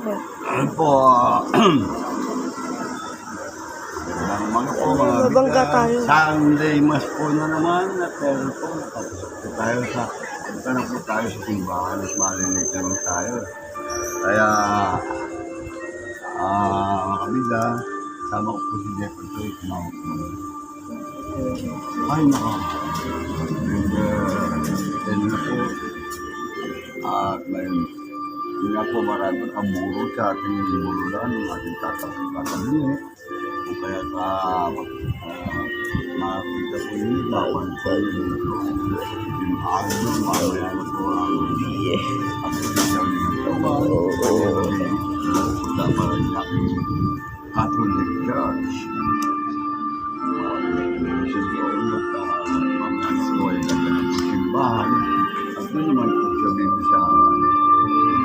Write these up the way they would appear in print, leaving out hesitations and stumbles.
Ano po, mga po mga Mabangga tayo. Sunday mas po na naman at meron po tapos po tayo sa po tayo sa simbahan at malinig naman tayo. Kaya mga kabila, sama ko po si Jeffrey Toy, tumawag po. Ay nako. And na po at may yun nga po maraming kaburo sa ating bululan ng ating tatanungin. Kung kaya makakita po yun, bawal po yun dito. Yung album, mamaya na po ang pagkakasyaw ng trabaho. Punta pa rin sa aking Catholic Church. Siyempre, ulit mamaya na po ay nagkaroon po simbahan. At doon naman po siya bibisahan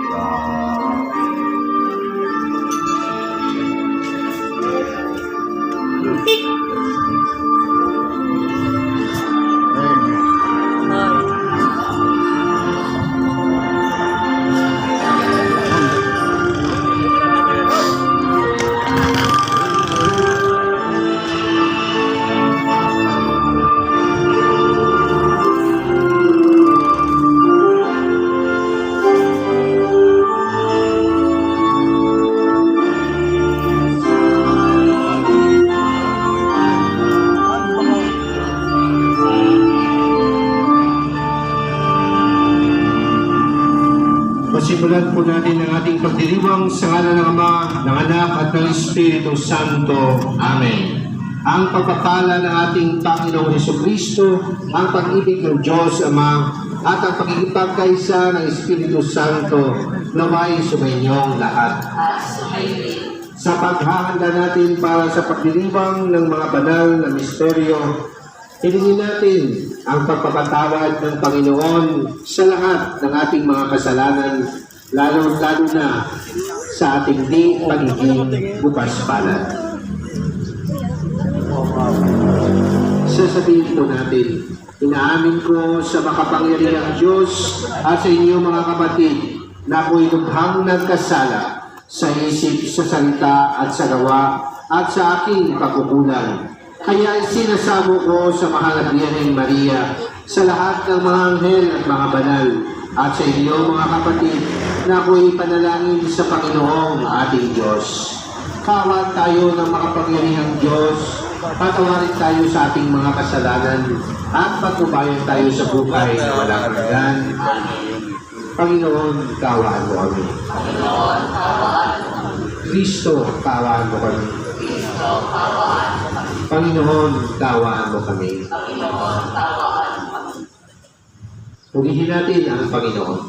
sa Simulan po natin ang ating pagdiriwang sa ngalan ng Ama, ng Anak at ng Espiritu Santo. Amen. Ang pagpapala ng ating Panginoong Jesucristo, ang pag-ibig ng Diyos Ama, at ang pagkikipagkaisa ng Espiritu Santo naway sumainyong lahat. Sa paghahanda natin para sa pagdiriwang ng mga banal na misteryo, hilingin natin ang pagpapatawad ng Panginoon sa lahat ng ating mga kasalanan, lalo-lalo na sa ating di pagiging bukas palad. Sasabihin po natin, inaamin ko sa makapangyarihang Diyos at sa inyo mga kapatid na ako'y lubhang nagkasala sa isip, sa salita at sa gawa at sa aking pagkukulang. Kaya sinasamo ko sa mahal na Birheng Maria, sa lahat ng mga anghel at mga banal, at sa inyo mga kapatid, na ako'y panalangin sa Panginoong ating Diyos. Kawan tayo ng makapangyarihang Diyos, patawarin tayo sa ating mga kasalanan, at pagkubayan tayo sa buhay na walang hanggan. Panginoon, kawaan mo kami. Kristo, kawaan mo kami. Panginoon, kawaan mo kami. Purihin natin ang Panginoon.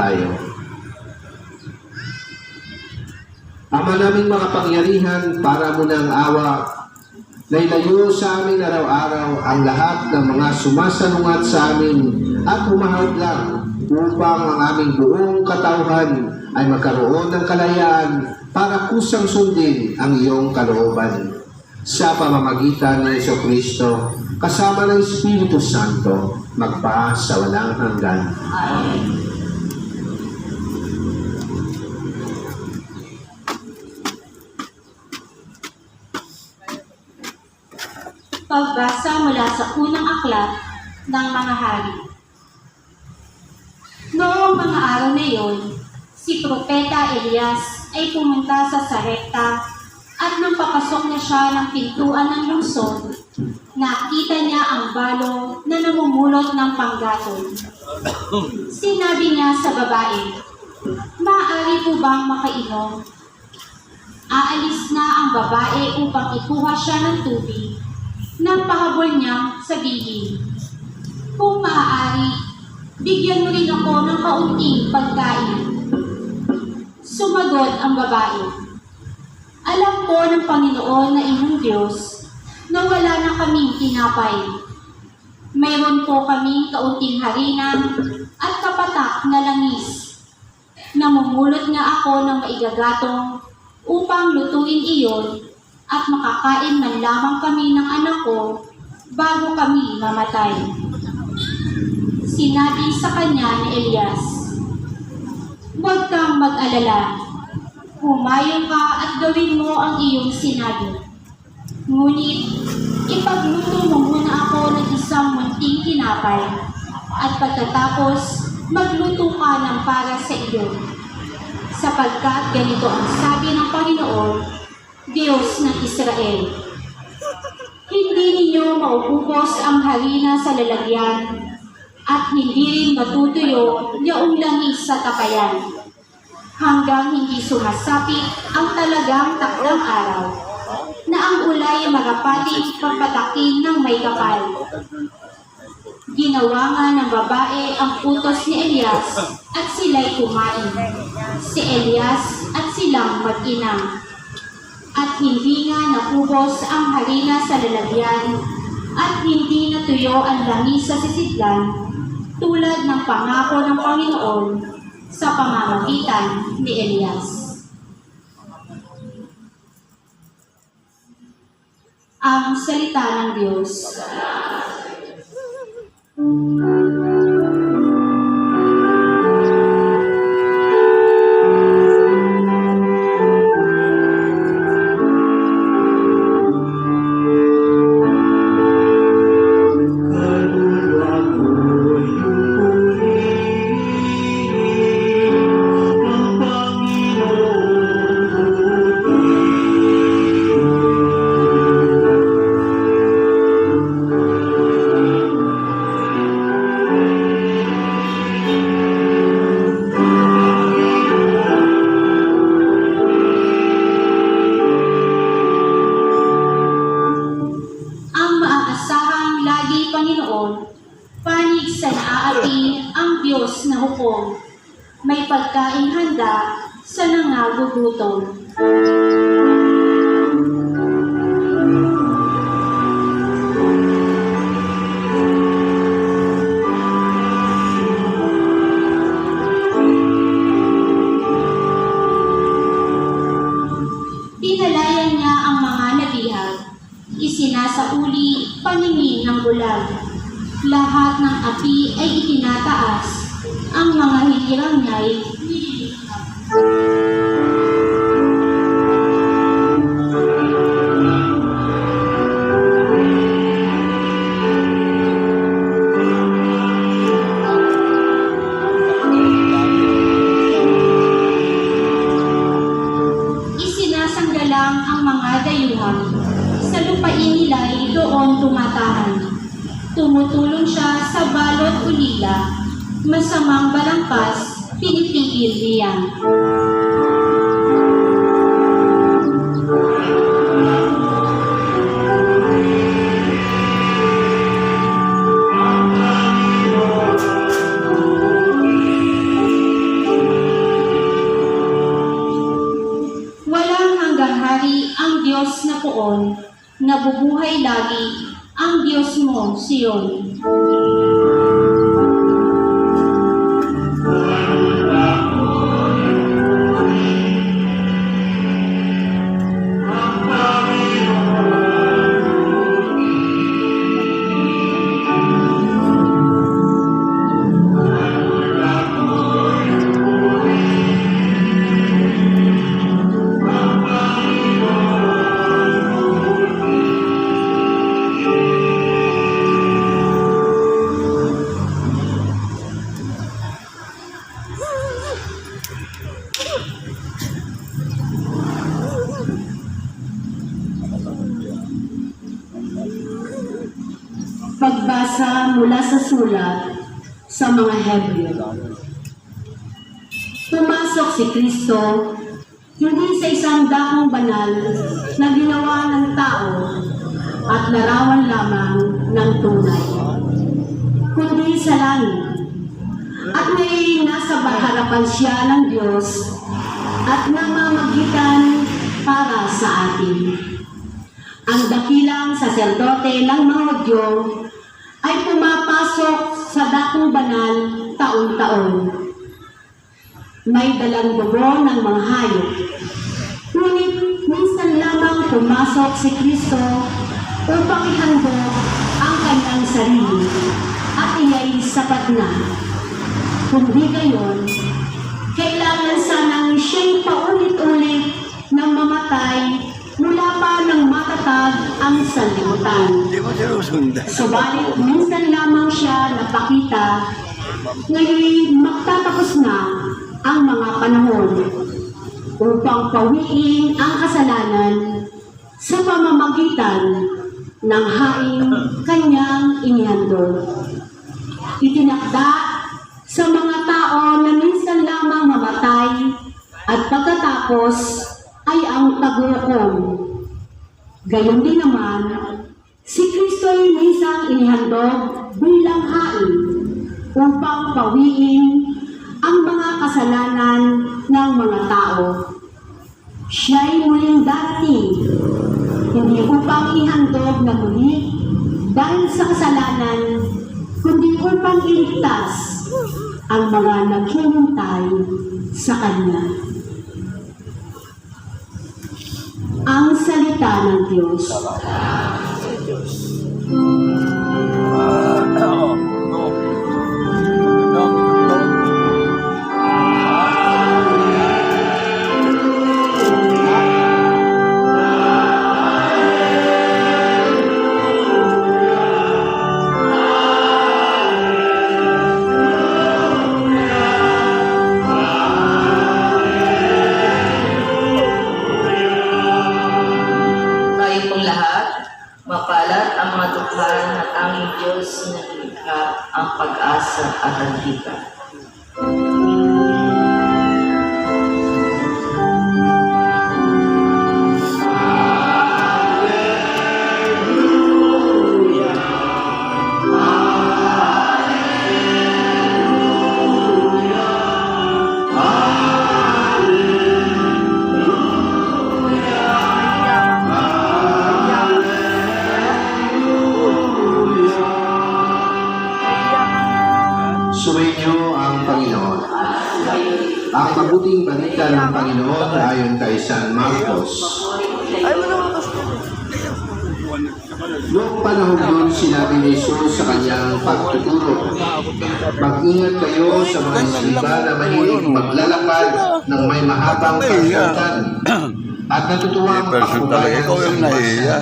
tayo. Ama naming makapangyarihan, para mo ng awa, nailayo sa amin araw-araw ang lahat ng mga sumasalungat sa amin at humahadlang upang ang aming buong katauhan ay magkaroon ng kalayaan para kusang sundin ang iyong kalooban. Sa pamamagitan ng Jesucristo, kasama ng Espiritu Santo, magpa sa walang hanggan. Amen. Pagbasa mula sa unang aklat ng mga hari. Noong mga araw na iyon, si Propeta Elias ay pumunta sa Sarepta at nang papasok na siya ng pintuan ng lungsod, nakita niya ang balong na namumulot ng panggatong. Sinabi niya sa babae, "Maaari po bang makainom?" Aalis na ang babae upang ikuha siya ng tubig. Nang pahabol niyang sabihin, "Kung maaari, bigyan mo rin ako ng kaunting pagkain." Sumagot ang babae, "Alam ko ng Panginoon na inyong Diyos na wala na kaming tinapay. Mayroon po kaming kaunting harina at kapatak na langis. Namumulot nga ako ng maigagatong upang lutuin iyon at makakain man lamang kami ng anak ko bago kami mamatay." Sinabi sa kanya ni Elias, "Huwag kang mag-alala. Humayo ka at gawin mo ang iyong sinabi. Ngunit ipagluto mo muna ako ng isang munting tinapay at pagkatapos magluto ka ng para sa iyo. Sapagkat ganito ang sabi ng Panginoon, Diyos ng Israel, hindi ninyo maububos ang harina sa lalagyan at hindi rin matutuyo yaong langis sa tapayan hanggang hindi sumasapit ang talagang takdang araw na ang ulay marapating pagpatakin ng may kapal." Ginawa nga ng babae ang utos ni Elias at sila'y kumain. Si Elias at silang mag-ina. At hindi nga napubos ang harina sa lalagyan at hindi natuyo ang langis sa sisidlan tulad ng pangako ng Panginoon sa pamamagitan ni Elias. Ang salita ng Diyos. Panig sa naaapi ang Diyos na hukom, may pagkain handa sa nangagugutom. Pinalayan niya ang mga nabihag, isinasauli paningin ng bulag. Lahat ng api ay itinataas, ang mga hinirang niya'y nililihap. Isinasanggalang ang mga dayuhan, sa lupain nila'y doon tumatahan. Tumutulong siya sa balot ulila, masamang balangkas, pinipigil riyan. Hari ang Diyos na poon, nabubuhay lagi ang Diyos mo, Siyon. Pagbasa mula sa sulat sa mga Hebreo. Pumasok si Kristo hindi sa isang dakong banal na ginawa ng tao at larawan lamang ng tunay, kundi sa langit. At may nasa harapan siya ng Diyos at namamagitan para sa atin. Ang dakilang saserdote ng mga Hudyo ay pumapasok sa dakong banal taon-taon. May dalang dugo ng mga hayop. Ngunit minsan lamang pumasok si Kristo upang ihandog ang kanyang sarili at iya'y sapat na. Kundi gayon, kailangan sanang siya'y paulit-ulit nang mamatay mula pa nang matatag ang sanlibutan. Hindi mo sinusundan. Subalit minsan lamang siya napakita, ngayon magtatapos na ang mga panahon upang pawiin ang kasalanan sa pamamagitan ng haing kanyang inihandog. Itinakda sa mga tao na minsan lamang mamatay at pagkatapos ay ang paghukom. Gayon din naman, si Kristo ay minsan inihandog bilang hain upang pawiin ang mga kasalanan ng mga tao. Siya ay muling darating, hindi upang ihandog na muli dahil sa kasalanan, kundi upang iligtas ang mga naghihintay sa Kanya. Ang salita ng Diyos. Mapalad ang mga dukhan na tanging Diyos na nilikha ang pag-asa at antika. Sumainyo ang Panginoon. Ang mabuting balita ng Panginoon ayon kay San Marcos. Noong panahon yun, sinabi ni Jesus sa kanyang pagtuturo, mag-ingat kayo sa mga isliba na mahilig maglalakad ng may mahabang pagkatan at natutuwang pakbubayan Ikaw sa yung nahiya.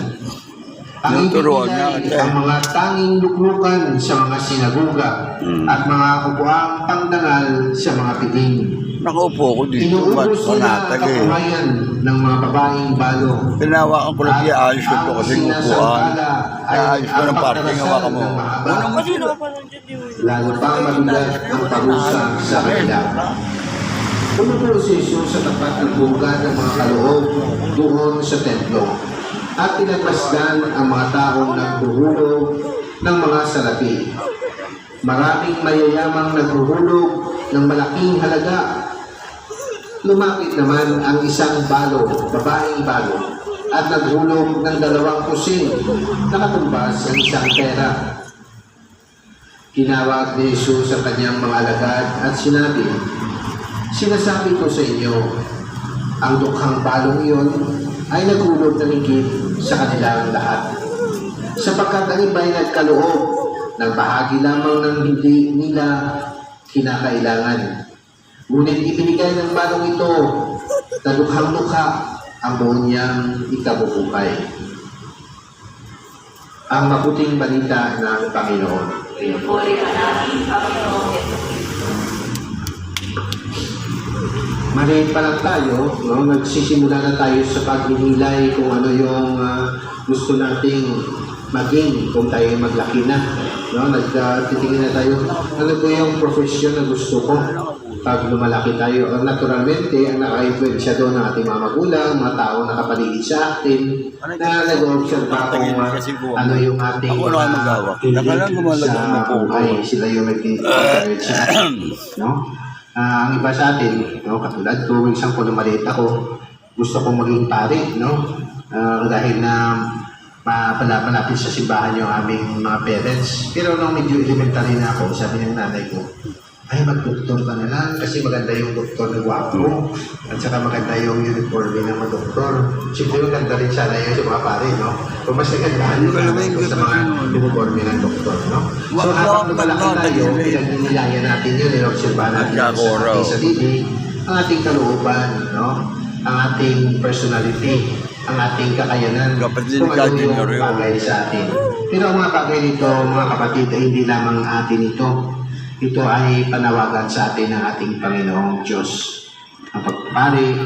ang turuan niya, ang mga tanging luklukan sa mga sinagoga at mga kukuang pangdangal sa mga piling. Nakaupo ko dito. Inuubos nila ang Panatag eh. kapuhayan ng mga babaeng balo. Tinawakan ko lang ayos ko ito kasi upuan. Ayos ko ng parking, hawakan mo. Unang mo sino? Lalo pang mabigat ang parusa sa kanila. Pumupo si Jesus sa tapat ng bugan ng mga kaloob doon sa templo at pinagmasdan ang mga taong naghuhulog ng mga salapi. Maraming mayayamang naghuhulog ng malaking halaga. Lumapit naman ang isang babaeng balo, at naghulog ng 2 kusing, nakatumbas ang isang pera. Tinawag ni Jesus ang kanyang mga alagad at sinabi, "Sinasabi ko sa inyo, ang dukhang balong iyon ay naghulog ng higit sa kanilang lahat. Sapagkat ang iba'y nagkaloob ng bahagi lamang ng hindi nila kinakailangan. Ngunit ibinigay ng balong ito na dukhang-dukha ang buong niyang ikabubuhay." Ang mabuting balita ng Panginoon. Pinupuri ka namin, Panginoon Jesucristo. Maliit pa lang tayo, no? Nagsisimula na tayo sa pagninilay kung ano yung gusto nating maging kung tayo maglaki na. No? Nagtitingin na tayo, ano ba yung profession na gusto ko pag lumalaki tayo. Naturalmente, ang naka-influensya doon ng ating mga magulang, mga taong nakapaligid sa atin, na nag-observe kung ano yung ating sa buhay. Sila yung nag-encourage sa atin. No? Ang iba sa atin, no, katulad ko, isang po na maliit ako, gusto kong maging pare, no? Dahil na malapit sa simbahan yung aming mga parents. Pero nung medyo elementary na ako, sabi ng nanay ko, ay mag-doktor ka na lang kasi maganda yung doktor na guwapo at saka maganda yung uniform ng mga doktor. Siyempre maganda rin sana yun sa mga pare, no? Kung mas nagandahan yung nanay ko sa mga uniform ng doktor, no? So habang lumalaki tayo, pinagninilayan natin yun, inobserbahan natin sa ating sarili, ang ating kalooban, no? Ang ating personality, ang ating kakayanan, kung ano yung bagay sa atin. Pero ang mga bagay nito, mga kapatid, ay hindi lamang atin ito. Ito ay panawagan sa atin ng ating Panginoong Diyos. Ang pagpapari,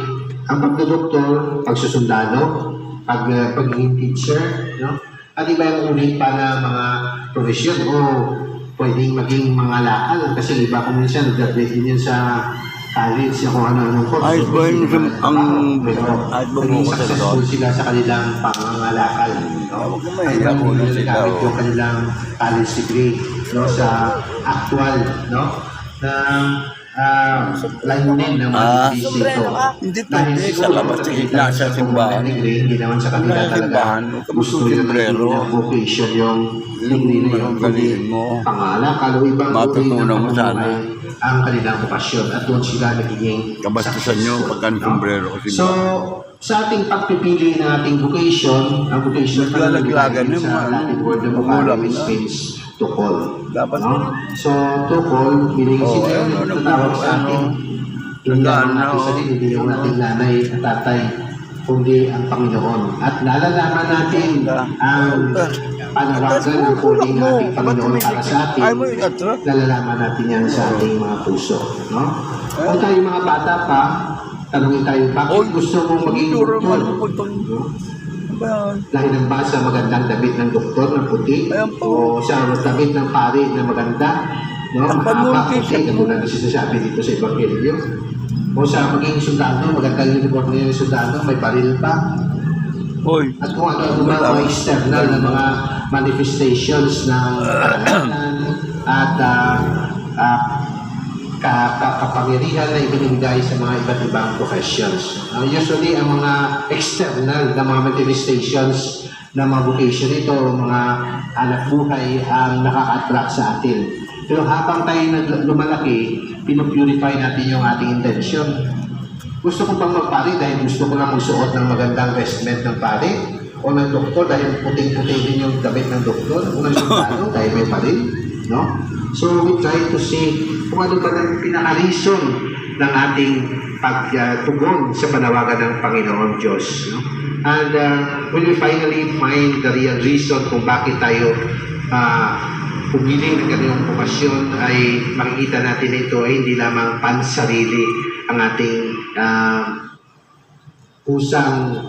ang pagdodoktor, pagsusundalo, pagiging teacher, no? At iba yung uri pa na mga profesyon o pwedeng maging mga lakal kasi iba kung minsan nag-graduate din yun sa college kung ano-anong course. Ay, ba yung naging successful sila sa kanilang pangangalakal. No? Hanggang hindi nagamit yung kanilang college degree, no, sa actual, no, na layunin ng mga ito. Hindi pwede sa labas sa gitna sa simbahan. Hindi naman sa kanila talaga gusto yung vocation yung degree na yung pangalakal o ibang matutunan mo sana ang kanilang okasyon at doon sila nagiging kabastusan nyo pagka sombrero. So, sa ating pagpipili ng ating vocation, ang vocation pa lang sa Latin word na magulang means to call. No? So, to call, meaning sila yung tatawag sa atin. Hindi naman natin sarili, hindi yung ating nanay at tatay, kundi ang Panginoon. At nalalaman natin ang panawagan ng calling ng ating Panginoon para sa atin, nalalaman natin yan sa ating mga puso. No? Kung tayo mga bata pa, tanongin tayo, bakit gusto mong maging doktor? No? Lahi ng basa, magandang damit ng doktor na puti, o sa damit ng pari na maganda, no? Mahaba puti, katulad na sinasabi dito sa Ebanghelyo. O sa maging sundalo, magandang uniform niya ng sundalo, may baril pa. At kung ano mga external na mga manifestations ng kakayanan at kapangyarihan na ibinigay sa mga iba't ibang professions. Usually, ang mga external na mga manifestations na mga vocation ito, mga anak buhay ang nakaka-attract sa atin. Pero habang tayo lumalaki, pinupurify natin yung ating intention. Gusto ko bang magpari dahil gusto ko lang magsuot ng magandang vestment ng pari? O ng doktor dahil puting-puting din yung damit ng doktor? O ng sundalo dahil may pari? No? So we try to see kung ano ba ang pinaka-reason ng ating pagtugon sa panawagan ng Panginoon Diyos. No? And when we finally find the real reason kung bakit tayo pumili ng ganyung okasyon, ay makikita natin ito ay hindi lamang pansarili ang ating pusang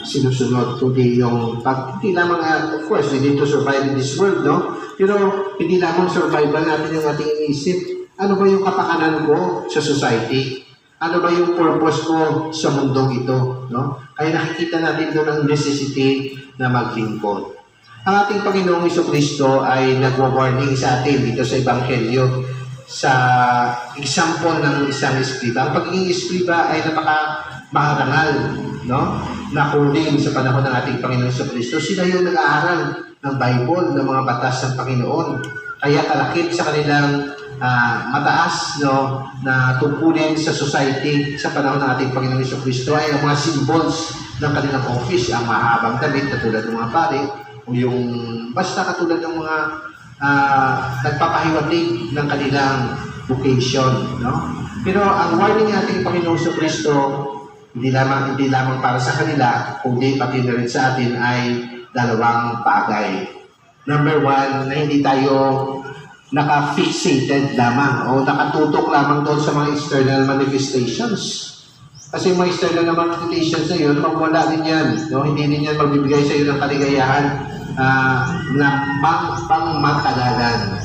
sinusunod, kundi yung hindi lamang, of course, we need to survive in this world, no? Pero hindi lamang survival natin yung ating iniisip. Ano ba yung kapakanan ko sa society? Ano ba yung purpose ko sa mundong ito, no? Kaya nakikita natin doon ang necessity na maglingkod. Ang ating Panginoong Jesucristo ay nagwa-warning sa atin dito sa Ebanghelyo sa example ng isang eskriba. Ang pagiging eskriba ay maharangal, no? Na calling sa panahon ng ating Panginoon sa Kristo. Sila yung nag-aaral ng Bible, ng mga batas ng Panginoon. Kaya kalakip sa kanilang mataas, no, na tungkulin sa society sa panahon ng ating Panginoon sa Kristo ay ang mga symbols ng kanilang office, ang mahabang damit katulad ng mga pare, o yung basta katulad ng mga nagpapahiwatig ng kanilang vocation, no? Pero ang warning ng ating Panginoon sa Kristo, hindi lamang para sa kanila, kundi pati na rin sa atin ay dalawang bagay. Number one, na hindi tayo naka-fixated lamang o nakatutok lamang doon sa mga external manifestations. Kasi yung mga external na manifestations na yun, magwala din yan. No? Hindi din yan magbibigay sa iyo ng kaligayahan na pang-matagalan.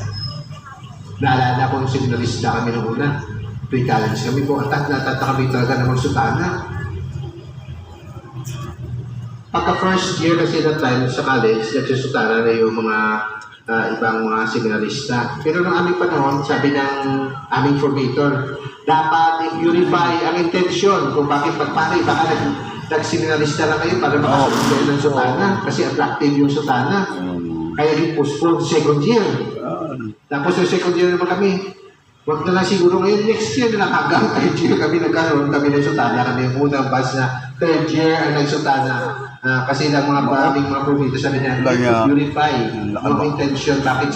Naalala ko yung signalista kami noong una. Pre-college kami po. At kami talaga na magsutana. Pagka first year kasi that time sa college, nagsusutana na yung mga ibang mga seminarista. Pero nung aming panahon, sabi ng aming formator, dapat i-purify ang intention kung bakit pagpari. Baka nag-seminarista na kayo para makasunod kayo ng sutana kasi attractive yung sutana. Kaya i-postpone second year. Tapos yung second year naman kami, wag na lang siguro ngayon, next year na lang hanggang third year kami nagkaroon kami ng sutana. Kami yung unang batch na third year ang nagsutana. Kasi lang mga aming mga pumito sabi niya, purify ang intention bakit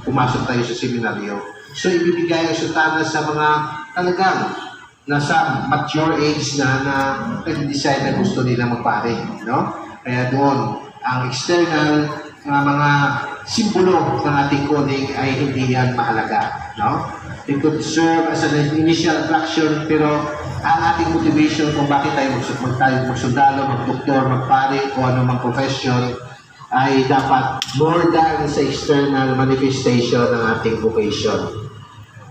pumasok tayo sa seminaryo. So ibibigay ang sutana sa mga talagang nasa mature age na nag-decide na gusto nila magpare, no? Kaya doon, ang external mga simbolo ng ating calling ay hindi yan mahalaga, no? It could serve as an initial attraction, pero ang ating motivation kung bakit tayo magsundalo, magdoktor, magpare, o anumang profession ay dapat more than sa external manifestation ng ating vocation.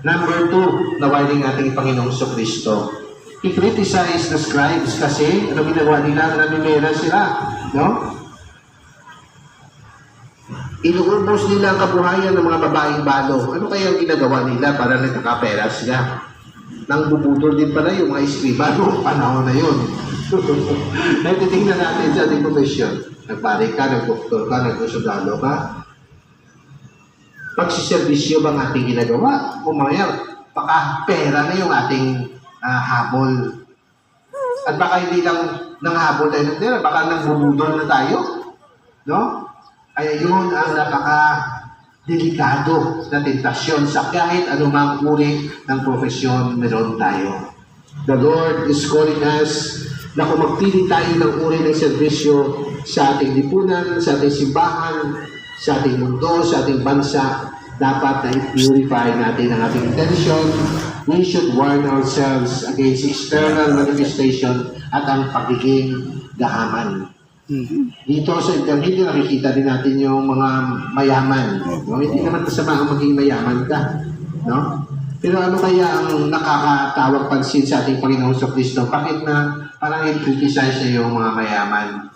Number 2, nawaling ating Panginoong Kristo. He criticized the scribes kasi ano ginagawa nila? Namimera sila, no? Inuubos nila ang kabuhayan ng mga babaeng balo. Ano kaya ang ginagawa nila para nagkakapera sila? Nang bubudol din pala yung mga eskriba noong panahon na yun. Natitingnan natin sa ating profession. Nagpare ka, nagdoktor ka, nagsundalo ka. Pagsiservisyo bang ating ginagawa? O mamaya, baka pera na yung ating habol. At baka hindi lang nang habol tayo ng pera, baka nang bubudol na tayo. No? Kaya yun ang napaka-delikado na tentasyon sa kahit anumang uri ng profesyon meron tayo. The Lord is calling us na kung magpili tayo ng uri ng servisyo sa ating lipunan, sa ating simbahan, sa ating mundo, sa ating bansa, dapat na i-purify natin ang ating intention. We should warn ourselves against external manifestation at ang pagiging gahaman. Dito sa internet, nakikita din natin yung mga mayaman. No? Hindi naman masama ang maging mayaman ka. No? Pero ano kaya ang nakakatawag pansin sa ating Panginoon sa Kristo? Bakit na parang i-criticize niya yung mga mayaman?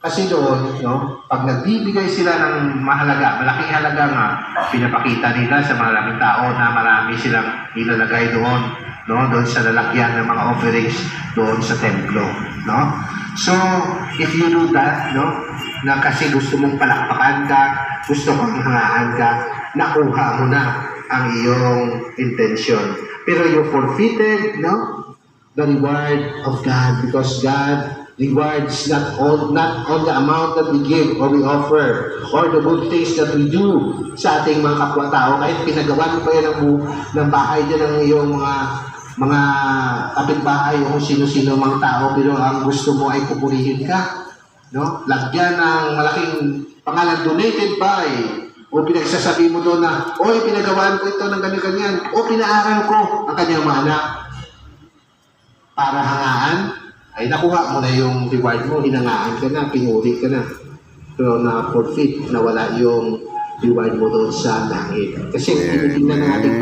Kasi doon, no, pag nagbibigay sila ng mahalaga, malaking halaga nga, pinapakita nila sa maraming tao na marami silang ilalagay doon, no, doon sa lalakyan ng mga offerings doon sa templo, no? So, if you do that, no, na kasi gusto mong palakpakan ka, gusto mong hangaan ka, nakuha mo na ang iyong intention. Pero you forfeited, no, the reward of God, because God rewards not on the amount that we give or we offer or the good things that we do sa ating mga kapwa-tao. Kahit pinagawa mo pa yan ng bahay dyan ng iyong mga kapitbahay o kung sino-sino mga tao, pero ang gusto mo ay pupurihin ka, no? Lagyan ng malaking pangalan, donated by, o pinagsasabi mo doon na, oy, pinagawaan ko ito ng ganyan-ganyan, o pinaaral ko ang kanyang mga anak para hangaan, ay nakuha mo na yung reward mo, hinangaan ka na, pinuri ka na. Pero na-forfeit, nawala yung reward mo doon sa langit. Kasi tinitingnan ng ating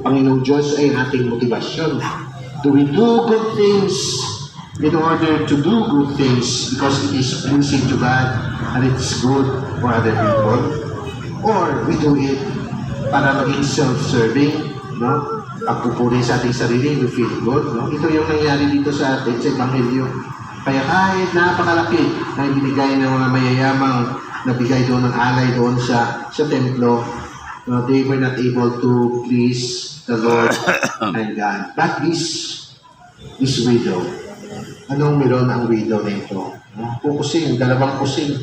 Panginoong Diyos ay ating motivasyon. Do we do good things in order to do good things because it is pleasing to God and it's good for other people? Or we do it para maging self-serving, no? Pagpupuri sa ating sarili, we feel good, no? Ito yung nangyari dito sa atin sa Ebanghelyo. Kaya kahit napakalaki na ibinigay ng mga mayayamang nabigay doon ng alay doon sa templo, no, they were not able to please the Lord and God. But this widow, anong meron ang widow na ito? No? Kusing, dalawang kusing.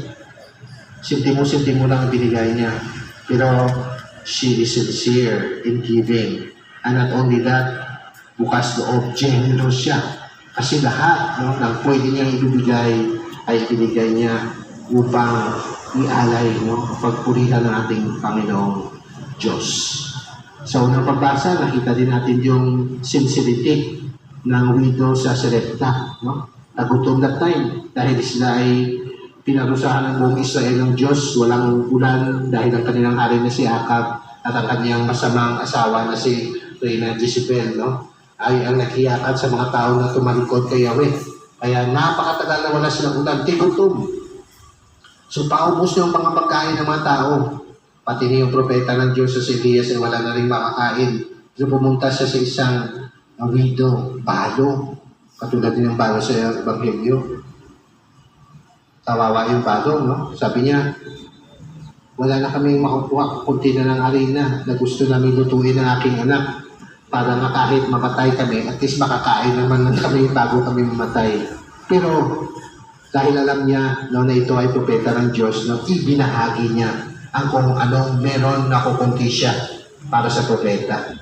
Sintimo-sintimo lang ang binigay niya. Pero she is sincere in giving. And not only that, bukas loob, generous siya. Kasi lahat ng pwede niyang ibibigay ay ibinigay niya upang ialay, pagpurihan ng ating Panginoong Diyos. Sa unang pagbasa, nakita din natin yung sincerity ng widow sa Sarepta. Nagutom that time dahil sila ay pinarusahan ng buong Israel ng Diyos, walang ulan dahil ang kanilang hari na si Akab at ang kanyang masamang asawa na si Reyna Jezebel, ay ang nakiyakan sa mga tao na tumalikod kay Yahweh. Kaya napakatagal na wala silang ulan, tigutom. So paubos yung mga pagkain ng mga tao. Pati na yung propeta ng Diyos sa Elias ay wala na rin makakain. So pumunta siya sa isang widow, balo. Katulad din ng balo sa Ebanghelyo. Kawawa yung balo, Sabi niya, wala na kaming makukuha, kunti na ng harina na gusto namin lutuin ng aking anak para na kahit mamatay kami, at least makakain naman kami bago kami mamatay. Pero dahil alam niya na ito ay propeta ng Diyos, ibinahagi niya ang kung anong meron na kukunti siya para sa propeta.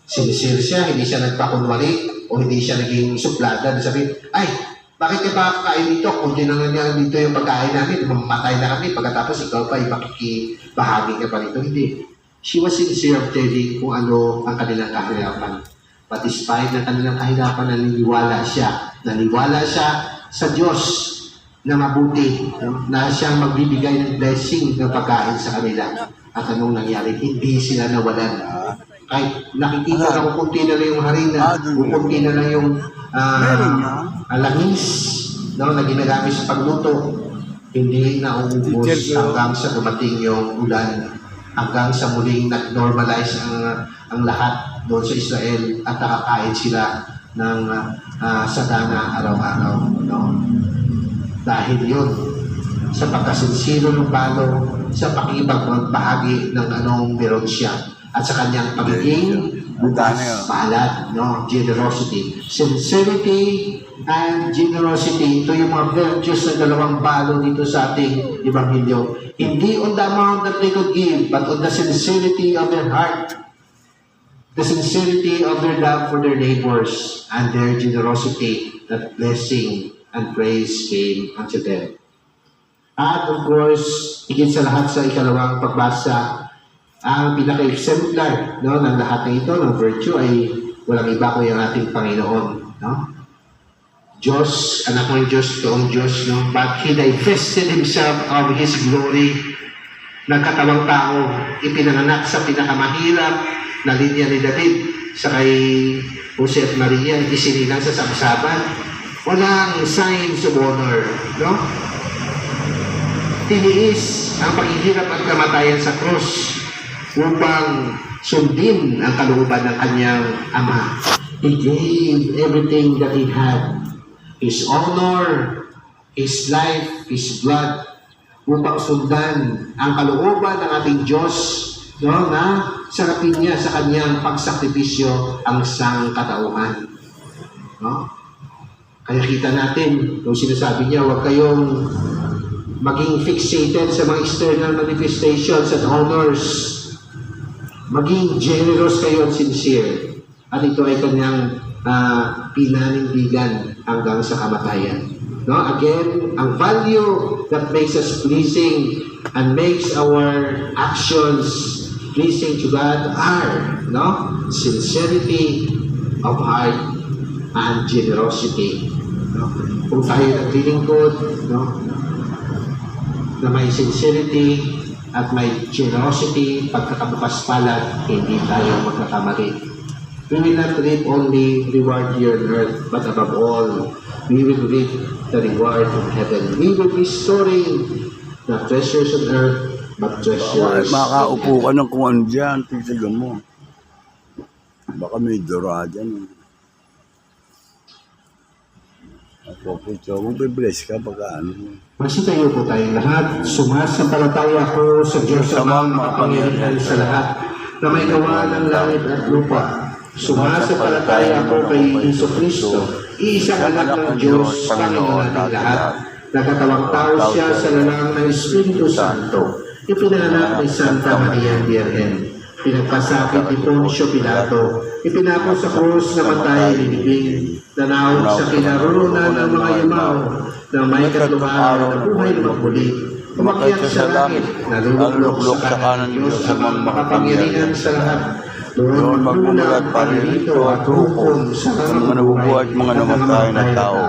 Sinisir siya, hindi siya nagpakunwari o hindi siya naging suplada. Sabi, ay, bakit ka makakain dito? Kunti na nga dito yung pagkain namin, mamatay na kami, pagkatapos ikaw pa, ipakikibahagi ka pa rito. Hindi. She was sincere of telling kung ano ang kanilang kahirapan. But despite ng kanilang kahirapan, naniniwala siya sa Diyos na mabuti, na siyang magbibigay ng blessing ng pagkain sa kanila. At anong nangyari? Hindi sila nawalan. Kahit nakikita na kukunti na lang yung harina, kukunti na lang yung langis na ginagamit sa pagluto, hindi na uubos hanggang sa dumating yung ulan, hanggang sa muling nag-normalize ang lahat doon sa Israel at nakakain sila ng sagana araw-araw. Dahil yun, sa pagkasinsiro ng balo, sa pakipagbahagi ng anong meron siya, at sa kanyang pagiging bukas, palad, generosity. Sincerity and generosity, ito yung mga virtues ng dalawang balo dito sa ating Ebanghelyo. Hindi on the amount that they could give, but on the sincerity of their heart, the sincerity of their love for their neighbors, and their generosity, that blessing and praise came unto them. At of course, higit sa lahat sa ikalawang pagbasa, ang pinaka-exemplar ng lahat ng ito, ng virtue, ay walang iba kundi ang ating Panginoon. Diyos, anak ng Diyos, toong Diyos, but He divested Himself of His glory. Nagkatawang tao, ipinanganak sa pinakamahirap na linya ni David sa kay Jose at Maria, isinilang sa sabsaban. Walang signs of honor, Tiniis ang paghihirap at kamatayan sa krus upang sundin ang kalooban ng kanyang ama. He gave everything that He had. His honor, His life, His blood, upang sundan ang kalooban ng ating Diyos, na sarapin niya sa kanyang pagsakripisyo ang sangkatauhan. Kaya kita natin, kung sinasabi niya, huwag kayong maging fixated sa mga external manifestations at honors. Maging generous kayo at sincere. At ito ay kanyang pinanindigan hanggang sa kamatayan. Again, ang value that makes us pleasing and makes our actions pleasing to God are sincerity of heart and generosity. Kung tayo naglilingkod, na may sincerity at may generosity, pagkakabukas palad, hindi tayo magkakamali. We will not reap only reward here on earth, but above all, we will reap the reward of heaven. We will be storing not treasures on earth, but treasures. Makaupo ka ng kung ano dyan, titigan mo. Baka may dura dyan. Ako po ito, magbe-bless ka baka ano. Magsitayo po tayong lahat. Sumasampalataya ko sa Diyos Amang makapangyarihan sa lahat na may gawa ng langit at lupa. Sumasampalataya ko kay Jesucristo, iisang anak ng Diyos, Panginoon nating lahat. Nagkatawang tao siya sa lalang ng Espiritu Santo. Ipinanganak ni Santa Maria Virgen. Pinagpasakit ni Poncio Pilato. Ipinako sa krus na matay linibing. Nanawag sa kinarunan ng mga yumao na may katlong araw na buhay na magmuli. Umakyat sa langit, naluluklok sa kanan ng Diyos Amang makapangyarihan sa lahat. Doon magmumulat paririto at hukom sa mga nabubuhay at mga namatay na tao.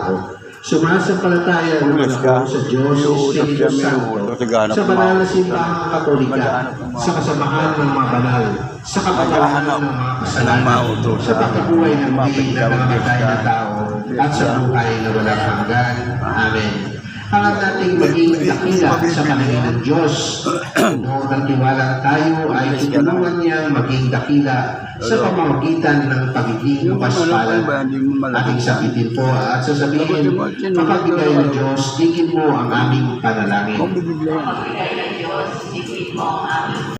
Sumasampalataya naman ako sa Diyos Espiritu Santo, sa banal na simbahang Katolika, sa kasamahan ng mga banal, sa kapatawaran ng mga kasalanan, sa pagkabuhay ng muli na namatay na tao, at sa buhay na walang hanggan. Amen. Hangat nating maging dakila sa paningin ng Diyos. Noon ang tiwala tayo ay tutulungan niyang maging dakila sa pamamagitan ng pagiging mapaspalan. Ating sabitin po at sasabihin, mapagbigay ng Diyos, digin mo ang aming panalangin. Mapagbigay ng Diyos, digin mo ang aming